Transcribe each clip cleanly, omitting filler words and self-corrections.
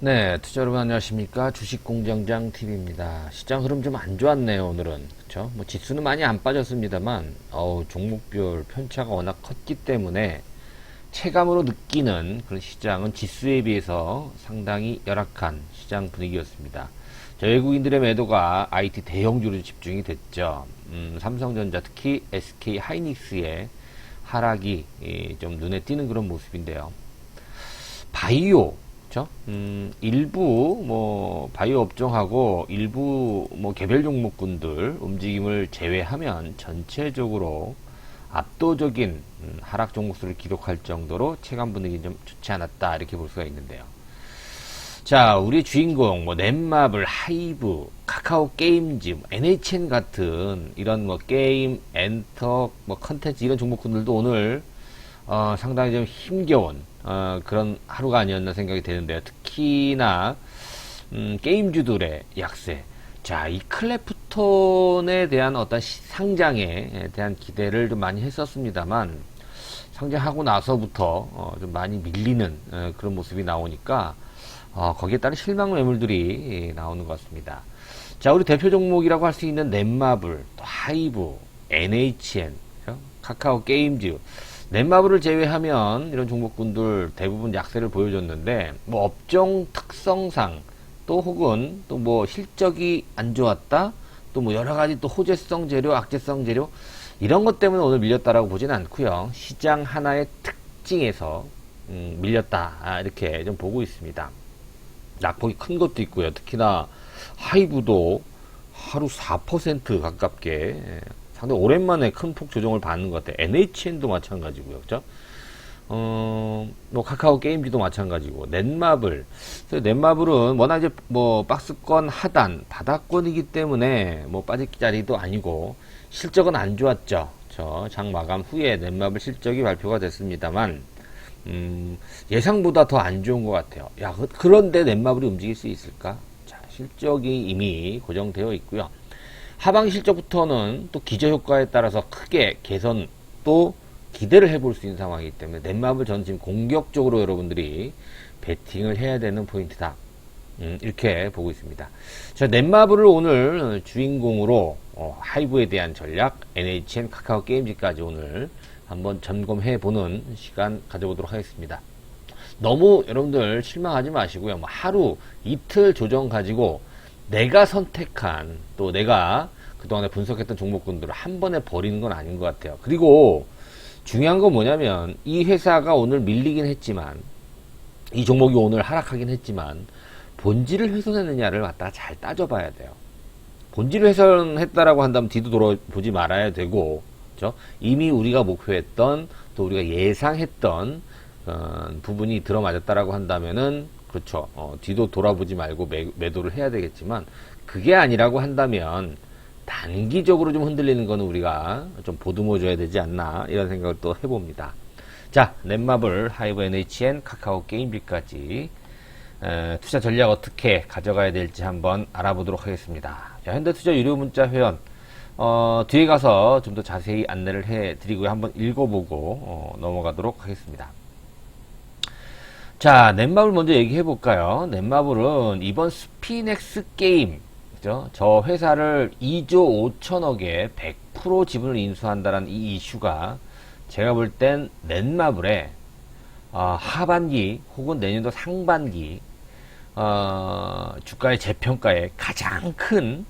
네, 투자 여러분 안녕하십니까? 주식공장장 TV입니다. 시장 흐름 좀 안 좋았네요, 오늘은. 그쵸? 뭐 지수는 많이 안 빠졌습니다만, 종목별 편차가 워낙 컸기 때문에 체감으로 느끼는 그런 시장은 지수에 비해서 상당히 열악한 시장 분위기였습니다. 외국인들의 매도가 IT 대형주로 집중이 됐죠. 삼성전자 특히 SK 하이닉스의 하락이 좀 눈에 띄는 그런 모습인데요. 바이오, 그쵸? 일부 바이오 업종하고 일부 개별 종목군들 움직임을 제외하면 전체적으로 압도적인 하락 종목수를 기록할 정도로 체감 분위기 좀 좋지 않았다, 이렇게 볼 수가 있는데요. 자, 우리 주인공 넷마블, 하이브, 카카오 게임즈, NHN 같은 이런 게임, 엔터, 컨텐츠 이런 종목군들도 오늘 상당히 좀 힘겨운 그런 하루가 아니었나 생각이 되는데요. 특히나 게임주들의 약세. 자, 이 클래프톤에 대한 어떤 상장에 대한 기대를 좀 많이 했었습니다만 상장하고 나서부터 좀 많이 밀리는 그런 모습이 나오니까 거기에 따른 실망 매물들이 나오는 것 같습니다. 자, 우리 대표 종목이라고 할 수 있는 넷마블, 또 하이브, NHN, 카카오 게임즈, 넷마블을 제외하면 이런 종목군들 대부분 약세를 보여줬는데, 업종 특성상 또 혹은 또 실적이 안 좋았다, 또 여러 가지 또 호재성 재료, 악재성 재료 이런 것 때문에 오늘 밀렸다라고 보지는 않고요. 시장 하나의 특징에서 밀렸다, 이렇게 좀 보고 있습니다. 낙폭이 큰 것도 있고요. 특히나 하이브도 하루 4% 가깝게 상당히 오랜만에 큰 폭 조정을 받는 것 같아요. NHN도 마찬가지고요. 그죠? 카카오 게임즈도 마찬가지고, 넷마블. 넷마블은 워낙 이제 박스권 하단, 바닥권이기 때문에 빠질 자리도 아니고, 실적은 안 좋았죠. 장 마감 후에 넷마블 실적이 발표가 됐습니다만, 예상보다 더 안 좋은 것 같아요. 그런데 넷마블이 움직일 수 있을까? 자, 실적이 이미 고정되어 있고요. 하반기 실적부터는 또 기저효과에 따라서 크게 개선 또 기대를 해볼 수 있는 상황이기 때문에 넷마블 전 지금 공격적으로 여러분들이 베팅을 해야 되는 포인트다. 이렇게 보고 있습니다. 자, 넷마블을 오늘 주인공으로 하이브에 대한 전략, NHN, 카카오 게임즈까지 오늘 한번 점검해 보는 시간 가져보도록 하겠습니다. 너무 여러분들 실망하지 마시고요. 하루 이틀 조정 가지고 내가 선택한, 또 내가 그동안에 분석했던 종목군들을 한 번에 버리는 건 아닌 것 같아요. 그리고 중요한 건 뭐냐면, 이 회사가 오늘 밀리긴 했지만, 이 종목이 오늘 하락하긴 했지만 본질을 훼손했느냐를 갖다가 잘 따져봐야 돼요. 본질을 훼손했다라고 한다면 뒤도 돌아보지 말아야 되고, 그렇죠? 이미 우리가 목표했던, 또 우리가 예상했던 부분이 들어맞았다라고 한다면은, 그렇죠. 뒤도 돌아보지 말고 매도를 해야 되겠지만, 그게 아니라고 한다면 단기적으로 좀 흔들리는 거는 우리가 좀 보듬어 줘야 되지 않나, 이런 생각을 또 해봅니다. 자, 넷마블, 하이브, NHN, 카카오 게임즈까지 투자 전략 어떻게 가져가야 될지 한번 알아보도록 하겠습니다. 자, 현대투자 유료 문자 회원 뒤에 가서 좀 더 자세히 안내를 해드리고요. 한번 읽어보고 넘어가도록 하겠습니다. 자, 넷마블 먼저 얘기해볼까요? 넷마블은 이번 스피넥스 게임, 그죠? 저 회사를 2조 5천억에 100% 지분을 인수한다는 이 이슈가 제가 볼 땐 넷마블의 하반기 혹은 내년도 상반기 주가의 재평가에 가장 큰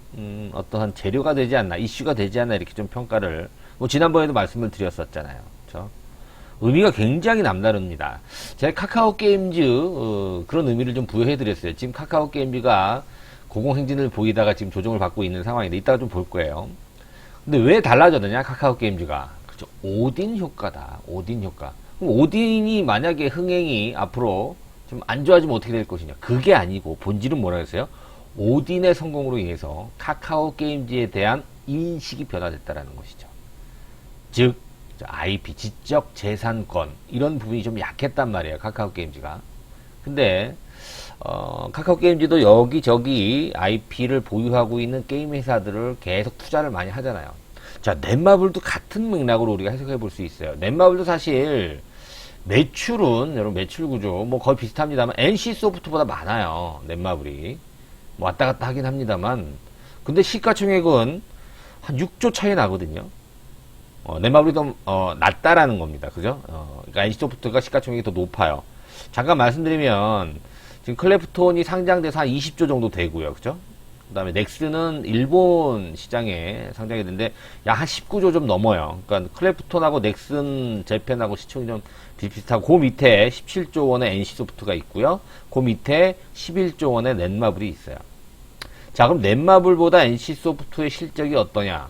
어떠한 재료가 되지 않나, 이슈가 되지 않나, 이렇게 좀 평가를 지난번에도 말씀을 드렸었잖아요. 그렇죠? 의미가 굉장히 남다릅니다. 제가 카카오 게임즈 그런 의미를 좀 부여해 드렸어요. 지금 카카오 게임즈가 고공행진을 보이다가 지금 조정을 받고 있는 상황인데 이따가 좀 볼 거예요. 근데 왜 달라졌느냐, 카카오 게임즈가. 그렇죠? 오딘 효과다. 오딘 효과. 그럼 오딘이 만약에 흥행이 앞으로 좀 안 좋아지면 어떻게 될 것이냐. 그게 아니고 본질은 뭐라 했어요? 오딘의 성공으로 인해서 카카오 게임즈에 대한 인식이 변화됐다라는 것이죠. 즉 IP, 지적 재산권 이런 부분이 좀 약했단 말이에요, 카카오 게임즈가. 근데 카카오 게임즈도 여기저기 IP를 보유하고 있는 게임 회사들을 계속 투자를 많이 하잖아요. 자, 넷마블도 같은 맥락으로 우리가 해석해 볼 수 있어요. 넷마블도 사실 매출은 여러분 매출 구조 뭐 거의 비슷합니다만 NC 소프트보다 많아요. 넷마블이 뭐 왔다 갔다 하긴 합니다만 근데 시가총액은 한 6조 차이 나거든요. 넷마블이 좀 낮다라는 겁니다. 그죠? 그러니까 NC 소프트가 시가총액이 더 높아요. 잠깐 말씀드리면 지금 클래프톤이 상장돼서 한 20조 정도 되고요. 그죠? 그 다음에 넥슨은 일본 시장에 상장이 됐는데 약 한 19조 좀 넘어요. 그러니까 클래프톤하고 넥슨 재팬하고 시총이 좀 비슷비슷하고 그 밑에 17조 원의 NC소프트가 있고요. 그 밑에 11조 원의 넷마블이 있어요. 자, 그럼 넷마블보다 NC소프트의 실적이 어떠냐?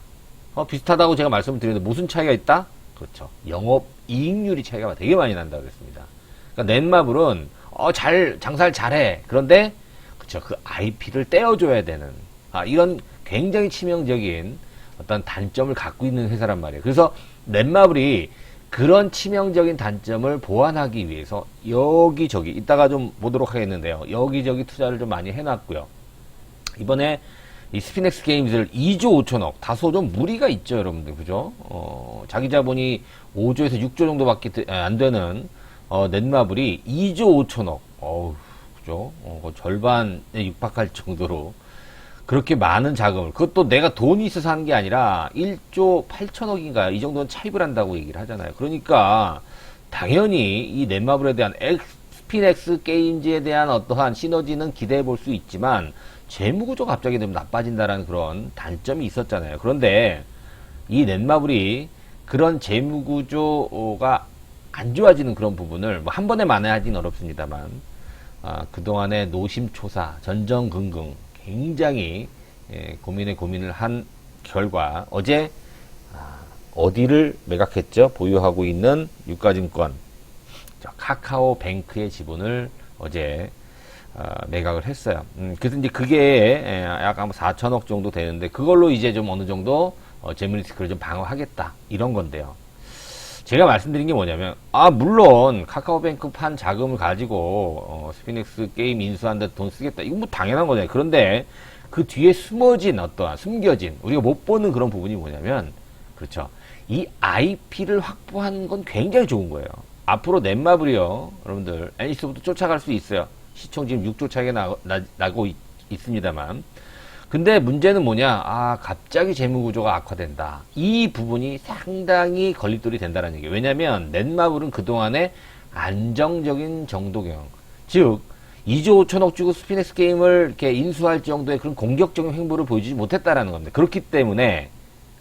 비슷하다고 제가 말씀을 드렸는데 무슨 차이가 있다? 그렇죠. 영업 이익률이 차이가 되게 많이 난다고 그랬습니다. 그러니까 넷마블은 장사를 잘해. 그런데 그쵸, 그 IP를 떼어줘야 되는 이런 굉장히 치명적인 어떤 단점을 갖고 있는 회사란 말이에요. 그래서 넷마블이 그런 치명적인 단점을 보완하기 위해서 여기저기 이따가 좀 보도록 하겠는데요. 여기저기 투자를 좀 많이 해놨고요. 이번에 이 스피넥스 게임즈를 2조 5천억 다소 좀 무리가 있죠, 여러분들. 그죠? 자기 자본이 5조에서 6조 정도밖에 안 되는 넷마블이 2조 5천억 그죠? 절반에 육박할 정도로 그렇게 많은 자금을 그것도 내가 돈이 있어서 하는 게 아니라 1조 8천억인가 이 정도는 차입을 한다고 얘기를 하잖아요. 그러니까 당연히 이 넷마블에 대한 스피넥스 게임즈에 대한 어떠한 시너지는 기대해 볼 수 있지만 재무구조가 갑자기 좀 나빠진다라는 그런 단점이 있었잖아요. 그런데 이 넷마블이 그런 재무구조가 안 좋아지는 그런 부분을 뭐 한 번에 만회하기는 어렵습니다만 그동안의 노심초사 전전긍긍 굉장히 고민을 한 결과 어제 어디를 매각했죠? 보유하고 있는 유가증권 카카오뱅크의 지분을 어제 매각을 했어요. 그래서 이제 그게 약 4천억 정도 되는데 그걸로 이제 좀 어느 정도 재무 리스크를 좀 방어하겠다 이런 건데요. 제가 말씀드린 게 뭐냐면 물론 카카오뱅크 판 자금을 가지고 스피닉스 게임 인수하는데 돈 쓰겠다 이건 뭐 당연한 거잖아요. 그런데 그 뒤에 숨어진 어떠한 숨겨진 우리가 못 보는 그런 부분이 뭐냐면 그렇죠. 이 IP를 확보하는 건 굉장히 좋은 거예요. 앞으로 넷마블이요 여러분들 NC부터 쫓아갈 수 있어요. 시총 지금 6조 차이가 나고 있습니다만 근데 문제는 뭐냐? 갑자기 재무구조가 악화된다. 이 부분이 상당히 걸림돌이 된다는 얘기예요. 왜냐면 넷마블은 그동안에 안정적인 정도경, 즉 2조 5천억 주고 스피넥스 게임을 이렇게 인수할 정도의 그런 공격적인 행보를 보여주지 못했다라는 겁니다. 그렇기 때문에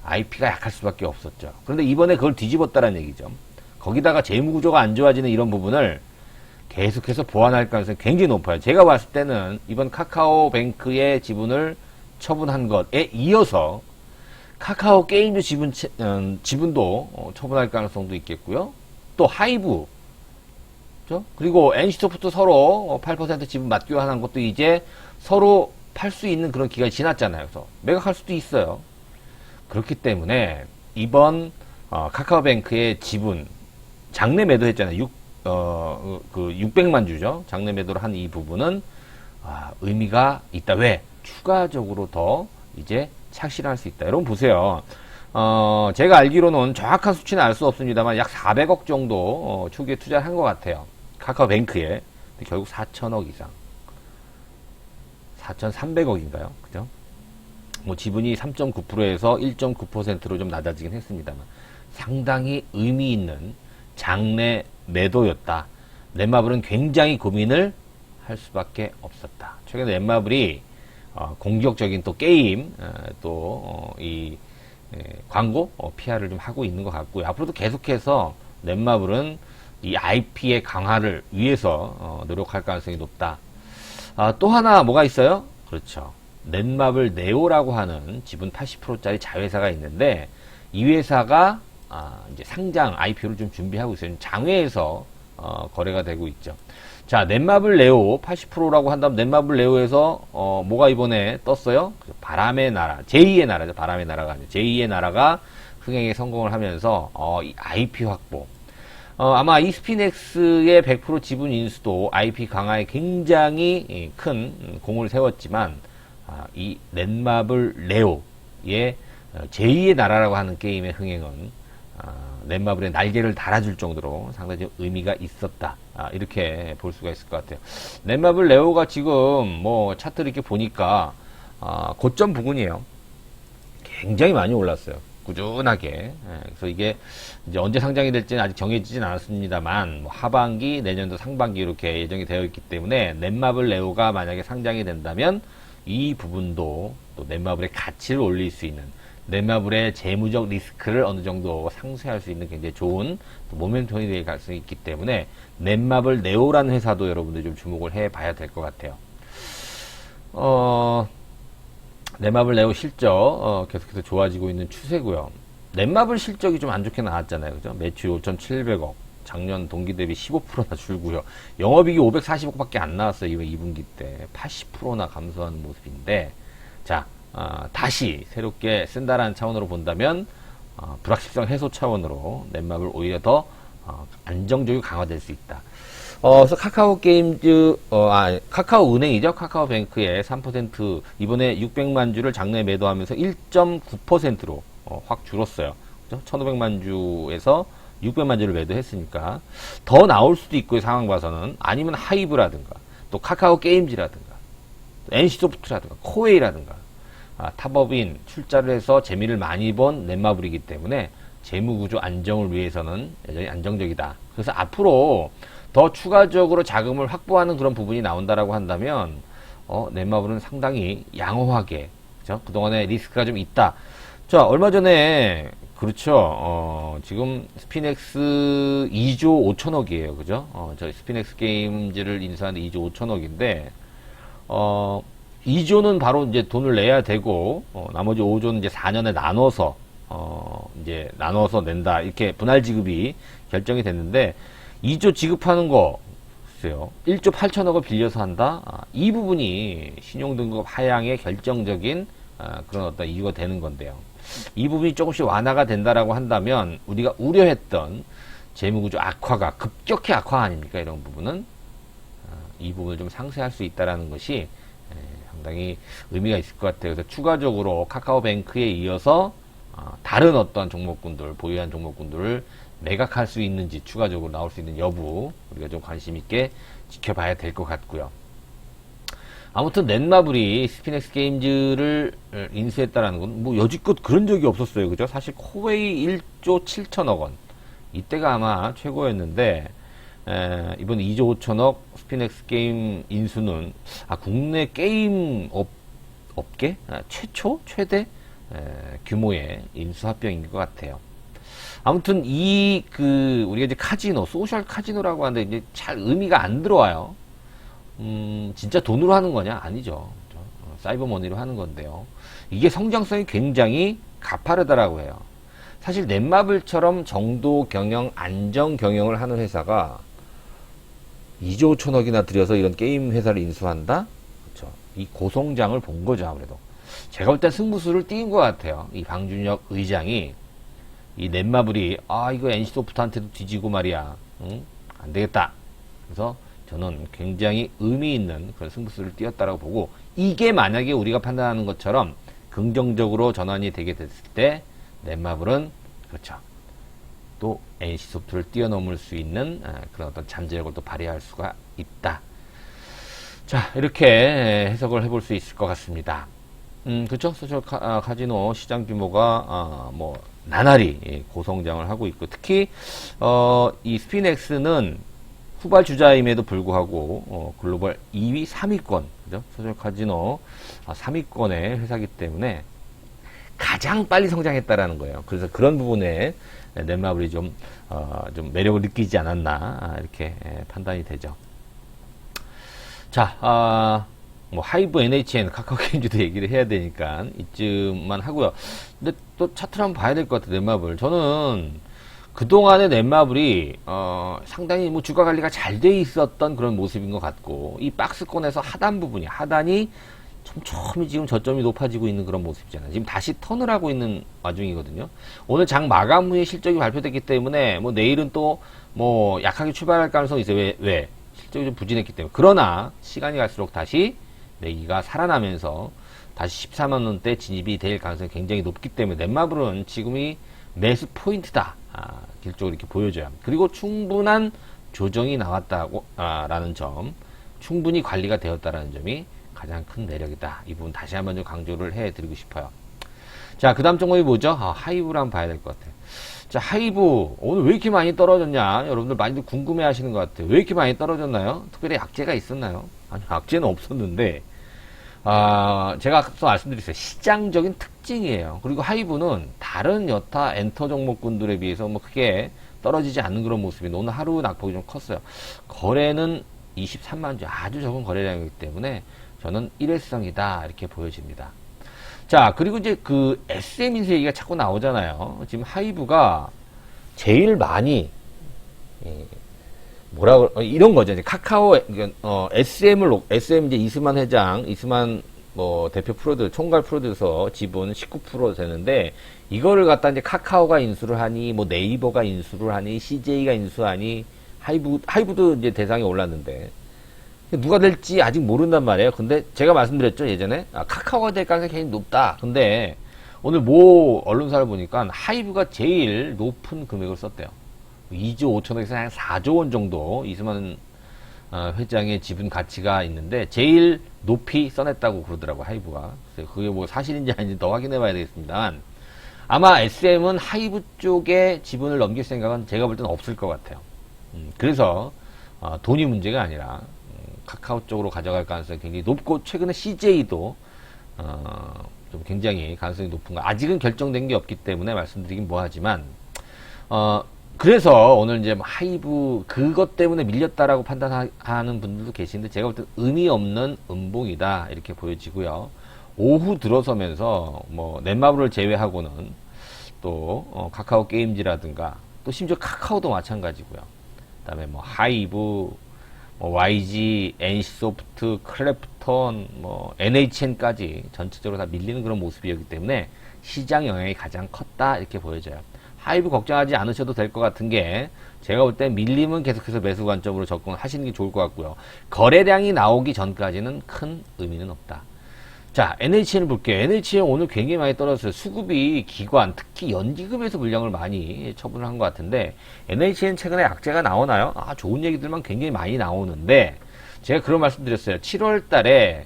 IP가 약할 수밖에 없었죠. 그런데 이번에 그걸 뒤집었다는 얘기죠. 거기다가 재무구조가 안 좋아지는 이런 부분을 계속해서 보완할 가능성이 굉장히 높아요. 제가 봤을 때는 이번 카카오뱅크의 지분을 처분한 것에 이어서 카카오 게임즈 지분도 처분할 가능성도 있겠고요. 또 하이브, 그렇죠? 그리고 NC소프트 서로 8% 지분 맞교환한 것도 이제 서로 팔 수 있는 그런 기간이 지났잖아요. 그래서 매각할 수도 있어요. 그렇기 때문에 이번 카카오뱅크의 지분 장내 매도했잖아요. 600만 주죠. 장내 매도를 한 이 부분은 의미가 있다. 왜? 추가적으로 더 이제 착실할 수 있다. 여러분 보세요. 제가 알기로는 정확한 수치는 알 수 없습니다만 약 400억 정도 초기에 투자를 한 것 같아요. 카카오뱅크에. 근데 결국 4천억 이상. 4,300억인가요? 그죠? 뭐 지분이 3.9%에서 1.9%로 좀 낮아지긴 했습니다만 상당히 의미 있는 장내 매도였다. 넷마블은 굉장히 고민을 할 수밖에 없었다. 최근에 넷마블이 공격적인 또 게임 이 광고 PR을 좀 하고 있는 것 같고요. 앞으로도 계속해서 넷마블은 이 IP의 강화를 위해서 노력할 가능성이 높다. 또 하나 뭐가 있어요? 그렇죠. 넷마블 네오라고 하는 지분 80%짜리 자회사가 있는데 이 회사가 이제 상장 IPO를 좀 준비하고 있어요. 장외에서 거래가 되고 있죠. 자, 넷마블 네오 80%라고 한다면 넷마블 네오에서 뭐가 이번에 떴어요? 바람의 나라, 제2의 나라죠. 바람의 나라가 아니고 제2의 나라가 흥행에 성공을 하면서 이 IP 확보. 아마 이스피넥스의 100% 지분 인수도 IP 강화에 굉장히 큰 공을 세웠지만 이 넷마블 네오의 제2의 나라라고 하는 게임의 흥행은 넷마블에 날개를 달아줄 정도로 상당히 좀 의미가 있었다. 이렇게 볼 수가 있을 것 같아요. 넷마블 레오가 지금 뭐 차트를 이렇게 보니까 고점 부근이에요. 굉장히 많이 올랐어요. 꾸준하게. 그래서 이게 이제 언제 상장이 될지는 아직 정해지진 않았습니다만, 뭐 하반기, 내년도 상반기 이렇게 예정이 되어 있기 때문에 넷마블 레오가 만약에 상장이 된다면 이 부분도 또 넷마블의 가치를 올릴 수 있는, 넷마블의 재무적 리스크를 어느 정도 상쇄할 수 있는 굉장히 좋은 모멘텀이 될 가능성이 있기 때문에 넷마블 네오라는 회사도 여러분들 좀 주목을 해 봐야 될 것 같아요. 넷마블 네오 실적 계속해서 좋아지고 있는 추세고요. 넷마블 실적이 좀 안 좋게 나왔잖아요. 그죠? 매출 5,700억, 작년 동기 대비 15%나 줄고요. 영업이익이 540억밖에 안 나왔어요. 이번 2분기 때 80%나 감소하는 모습인데, 자, 다시 새롭게 쓴다라는 차원으로 본다면 불확실성 해소 차원으로 넷마블 오히려 더 안정적이고 강화될 수 있다. 그래서 카카오 게임즈, 카카오 은행이죠. 카카오뱅크에 3% 이번에 600만 주를 작년에 매도하면서 1.9%로 확 줄었어요. 그죠? 1500만 주에서 600만 주를 매도했으니까 더 나올 수도 있고요. 상황 봐서는. 아니면 하이브라든가 또 카카오 게임즈라든가 NC소프트라든가 코웨이라든가 탑업인 출자를 해서 재미를 많이 본 넷마블이기 때문에 재무구조 안정을 위해서는 여전히 안정적이다. 그래서 앞으로 더 추가적으로 자금을 확보하는 그런 부분이 나온다라고 한다면 넷마블은 상당히 양호하게, 그죠? 그동안에 리스크가 좀 있다. 자, 얼마 전에 그렇죠. 지금 스피넥스 2조 5천억이에요. 그죠? 저희 스피넥스 게임즈를 인수하는 2조 5천억인데 2조는 바로 이제 돈을 내야 되고 나머지 5조는 이제 4년에 나눠서 이제 나눠서 낸다. 이렇게 분할 지급이 결정이 됐는데 2조 지급하는 거 글쎄요. 1조 8천억을 빌려서 한다. 이 부분이 신용등급 하향의 결정적인 그런 어떤 이유가 되는 건데요. 이 부분이 조금씩 완화가 된다라고 한다면 우리가 우려했던 재무구조 악화가 급격히 악화 아닙니까? 이런 부분은 이 부분을 좀 상쇄할 수 있다라는 것이 상당히 의미가 있을 것 같아요. 그래서 추가적으로 카카오뱅크에 이어서 다른 어떤 종목군들, 보유한 종목군들을 매각할 수 있는지, 추가적으로 나올 수 있는 여부 우리가 좀 관심 있게 지켜봐야 될 것 같고요. 아무튼 넷마블이 스피넥스 게임즈를 인수했다라는 건 뭐 여지껏 그런 적이 없었어요. 그죠? 사실 코웨이 1조 7천억 원 이때가 아마 최고였는데 이번 2조 5천억 스피넥스 게임 인수는 국내 게임 업계 최초 최대 규모의 인수 합병인 것 같아요. 아무튼 우리가 이제 카지노, 소셜 카지노라고 하는데 이제 잘 의미가 안 들어와요. 진짜 돈으로 하는 거냐? 아니죠. 사이버 머니로 하는 건데요. 이게 성장성이 굉장히 가파르다라고 해요. 사실 넷마블처럼 정도 경영, 안정 경영을 하는 회사가 2조 5천억이나 들여서 이런 게임 회사를 인수한다? 그렇죠. 이 고성장을 본 거죠, 아무래도. 제가 볼 땐 승부수를 띄인 것 같아요. 이 방준혁 의장이 이 넷마블이 이거 NC소프트한테도 뒤지고 말이야. 응? 안 되겠다. 그래서 저는 굉장히 의미 있는 그런 승부수를 띄었다라고 보고, 이게 만약에 우리가 판단하는 것처럼 긍정적으로 전환이 되게 됐을 때 넷마블은 그렇죠. 또 NC소프트를 뛰어넘을 수 있는 그런 어떤 잠재력을 또 발휘할 수가 있다. 자, 이렇게 해석을 해볼 수 있을 것 같습니다. 그렇죠. 소셜 카지노 시장 규모가 뭐 나날이 고성장을 하고 있고, 특히 이 스피넥스는 후발 주자임에도 불구하고 글로벌 2위 3위권, 그죠? 소셜 카지노 3위권의 회사이기 때문에 가장 빨리 성장했다라는 거예요. 그래서 그런 부분에 넷마블이 좀 매력을 느끼지 않았나 이렇게 판단이 되죠. 자, 뭐 하이브 NHN 카카오게임즈도 얘기를 해야 되니까 이쯤만 하고요. 근데 또 차트를 한번 봐야 될 것 같아요. 넷마블. 저는 그동안의 넷마블이 상당히 뭐 주가 관리가 잘 돼 있었던 그런 모습인 것 같고, 이 박스권에서 하단이 촘촘히 지금 저점이 높아지고 있는 그런 모습이잖아요. 지금 다시 턴을 하고 있는 와중이거든요. 오늘 장 마감 후에 실적이 발표됐기 때문에 뭐 내일은 또 뭐 약하게 출발할 가능성이 있어요. 왜? 실적이 좀 부진했기 때문에. 그러나 시간이 갈수록 다시 내기가 살아나면서 다시 14만 원대 진입이 될 가능성이 굉장히 높기 때문에 넷마블은 지금이 매수 포인트다. 기술적으로 이렇게 보여져요. 그리고 충분한 조정이 나왔다고 라는 점, 충분히 관리가 되었다라는 점이 가장 큰 내력이다. 이 부분 다시 한번 좀 강조를 해드리고 싶어요. 자, 그 다음 종목이 뭐죠? 하이브를 한번 봐야 될 것 같아요. 자, 하이브 오늘 왜 이렇게 많이 떨어졌냐? 여러분들 많이들 궁금해 하시는 것 같아요. 왜 이렇게 많이 떨어졌나요? 특별히 악재가 있었나요? 아니, 악재는 없었는데 제가 또 말씀드렸어요. 시장적인 특징이에요. 그리고 하이브는 다른 여타 엔터 종목군들에 비해서 뭐 크게 떨어지지 않는 그런 모습인데 오늘 하루 낙폭이 좀 컸어요. 거래는 23만 주, 아주 적은 거래량이기 때문에 저는 일회성이다 이렇게 보여집니다. 자, 그리고 이제 그 SM 인수 얘기가 자꾸 나오잖아요. 지금 하이브가 제일 많이 이런 거죠. 이제 카카오, SM 이제 이스만 회장, 이스만 뭐 대표 총괄 프로듀서 지분 19% 되는데, 이거를 갖다 이제 카카오가 인수를 하니, 뭐 네이버가 인수를 하니, CJ가 인수하니, 하이브도 이제 대상에 올랐는데, 누가 될지 아직 모른단 말이에요. 근데 제가 말씀드렸죠, 예전에. 카카오가 될 가능성이 굉장히 높다. 근데 오늘 모 언론사를 보니까 하이브가 제일 높은 금액을 썼대요. 2조 5천억에서 한 4조 원 정도 이수만 회장의 지분 가치가 있는데 제일 높이 써냈다고 그러더라고, 하이브가. 그게 뭐 사실인지 아닌지 더 확인해 봐야 되겠습니다만, 아마 SM은 하이브 쪽에 지분을 넘길 생각은 제가 볼 때는 없을 것 같아요. 그래서 돈이 문제가 아니라 카카오 쪽으로 가져갈 가능성이 굉장히 높고, 최근에 CJ도 좀 굉장히 가능성이 높은 거, 아직은 결정된 게 없기 때문에 말씀드리긴 뭐하지만, 그래서 오늘 이제 하이브 그것 때문에 밀렸다라고 판단하는 분들도 계시는데, 제가 볼 때 의미 없는 음봉이다 이렇게 보여지고요. 오후 들어서면서 뭐 넷마블을 제외하고는 또 카카오 게임즈라든가, 또 심지어 카카오도 마찬가지고요. 그다음에 뭐 하이브, YG, NC소프트, 클래프톤, NHN까지 전체적으로 다 밀리는 그런 모습이었기 때문에 시장 영향이 가장 컸다 이렇게 보여져요. 하이브 걱정하지 않으셔도 될 것 같은 게, 제가 볼 때 밀림은 계속해서 매수 관점으로 접근하시는 게 좋을 것 같고요. 거래량이 나오기 전까지는 큰 의미는 없다. 자, NHN을 볼게요. NHN 오늘 굉장히 많이 떨어졌어요. 수급이 기관, 특히 연기금에서 물량을 많이 처분을 한 것 같은데, NHN 최근에 악재가 나오나요? 좋은 얘기들만 굉장히 많이 나오는데, 제가 그런 말씀 드렸어요. 7월 달에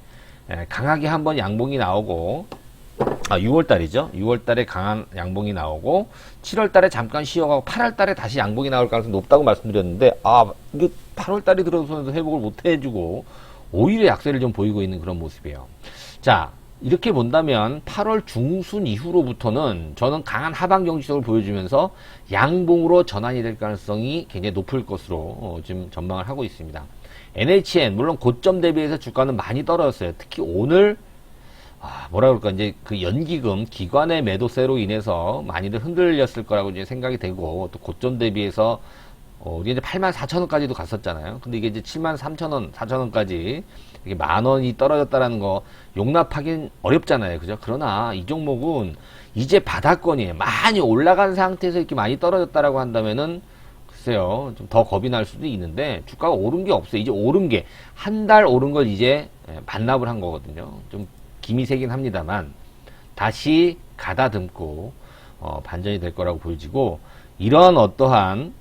강하게 한번 양봉이 나오고, 6월 달이죠. 6월 달에 강한 양봉이 나오고, 7월 달에 잠깐 쉬어가고, 8월 달에 다시 양봉이 나올 가능성이 높다고 말씀드렸는데, 이게 8월 달이 들어서도 회복을 못 해주고, 오히려 약세를 좀 보이고 있는 그런 모습이에요. 자, 이렇게 본다면 8월 중순 이후로부터는 저는 강한 하방 경직성을 보여주면서 양봉으로 전환이 될 가능성이 굉장히 높을 것으로 지금 전망을 하고 있습니다. NHN, 물론 고점 대비해서 주가는 많이 떨어졌어요. 특히 오늘 뭐라 그럴까, 이제 그 연기금 기관의 매도세로 인해서 많이들 흔들렸을 거라고 이제 생각이 되고, 또 고점 대비해서 우리 이제 84,000원까지도 갔었잖아요. 근데 이게 이제 73,000원, 4,000원까지 이게 10,000원이 떨어졌다라는 거 용납하긴 어렵잖아요. 그죠? 그러나 이 종목은 이제 바닥권이에요. 많이 올라간 상태에서 이렇게 많이 떨어졌다라고 한다면은 글쎄요, 좀 더 겁이 날 수도 있는데, 주가가 오른 게 없어요. 이제 오른 게 한 달 오른 걸 이제 반납을 한 거거든요. 좀 김이 세긴 합니다만 다시 가다듬고 반전이 될 거라고 보여지고, 이런 어떠한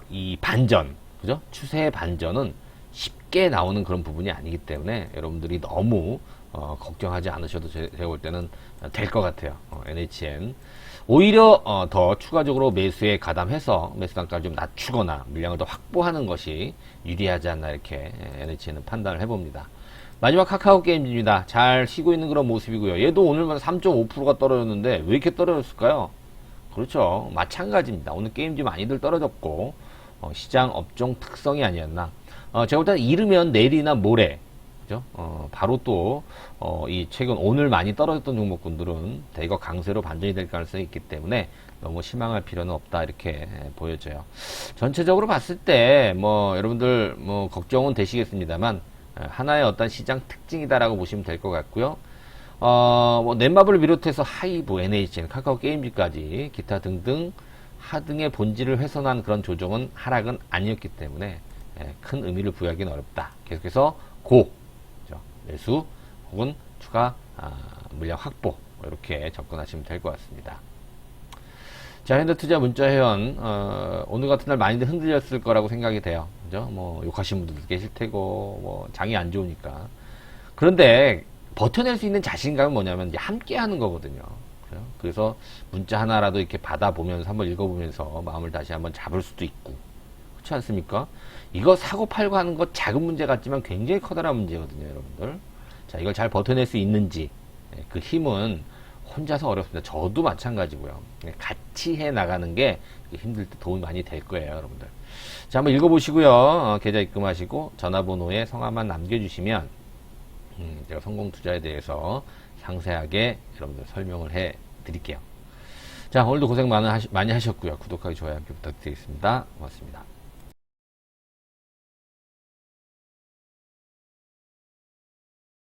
이 반전, 그죠? 추세의 반전은 쉽게 나오는 그런 부분이 아니기 때문에 여러분들이 너무 걱정하지 않으셔도 제가 볼 때는 될 것 같아요. NHN 오히려 더 추가적으로 매수에 가담해서 매수 단가를 좀 낮추거나 물량을 더 확보하는 것이 유리하지 않나 이렇게 NHN은 판단을 해봅니다. 마지막 카카오 게임즈입니다. 잘 쉬고 있는 그런 모습이고요. 얘도 오늘만 3.5%가 떨어졌는데 왜 이렇게 떨어졌을까요? 그렇죠. 마찬가지입니다. 오늘 게임즈 많이들 떨어졌고, 시장 업종 특성이 아니었나. 제가 볼 때는 이르면 내일이나 모레, 그죠? 바로 또, 이 최근 오늘 많이 떨어졌던 종목군들은 대거 강세로 반전이 될 가능성이 있기 때문에 너무 실망할 필요는 없다 이렇게 보여져요. 전체적으로 봤을 때 여러분들 걱정은 되시겠습니다만, 하나의 어떤 시장 특징이다라고 보시면 될 것 같고요. 넷마블을 비롯해서 하이브, NHN, 카카오 게임즈까지 기타 등등 하등의 본질을 훼손한 그런 조정은 하락은 아니었기 때문에 큰 의미를 부여하기는 어렵다. 계속해서 매수 혹은 추가 물량 확보, 이렇게 접근하시면 될 것 같습니다. 자, 현대투자 문자회원, 오늘 같은 날 많이들 흔들렸을 거라고 생각이 돼요. 그죠? 뭐, 욕하신 분들도 계실 테고, 뭐, 장이 안 좋으니까. 그런데, 버텨낼 수 있는 자신감은 뭐냐면, 이제 함께 하는 거거든요. 그래요? 그래서, 문자 하나라도 이렇게 받아보면서, 한번 읽어보면서, 마음을 다시 한번 잡을 수도 있고. 그렇지 않습니까? 이거 사고 팔고 하는 거 작은 문제 같지만 굉장히 커다란 문제거든요, 여러분들. 자, 이걸 잘 버텨낼 수 있는지, 그 힘은 혼자서 어렵습니다. 저도 마찬가지고요. 같이 해 나가는 게 힘들 때 도움이 많이 될 거예요, 여러분들. 자, 한번 읽어보시고요. 계좌 입금하시고 전화번호에 성함만 남겨주시면 제가 성공투자에 대해서 상세하게 여러분들 설명을 해 드릴게요. 자, 오늘도 고생 많이 하셨고요. 구독하기, 좋아요 함께 부탁드리겠습니다. 고맙습니다.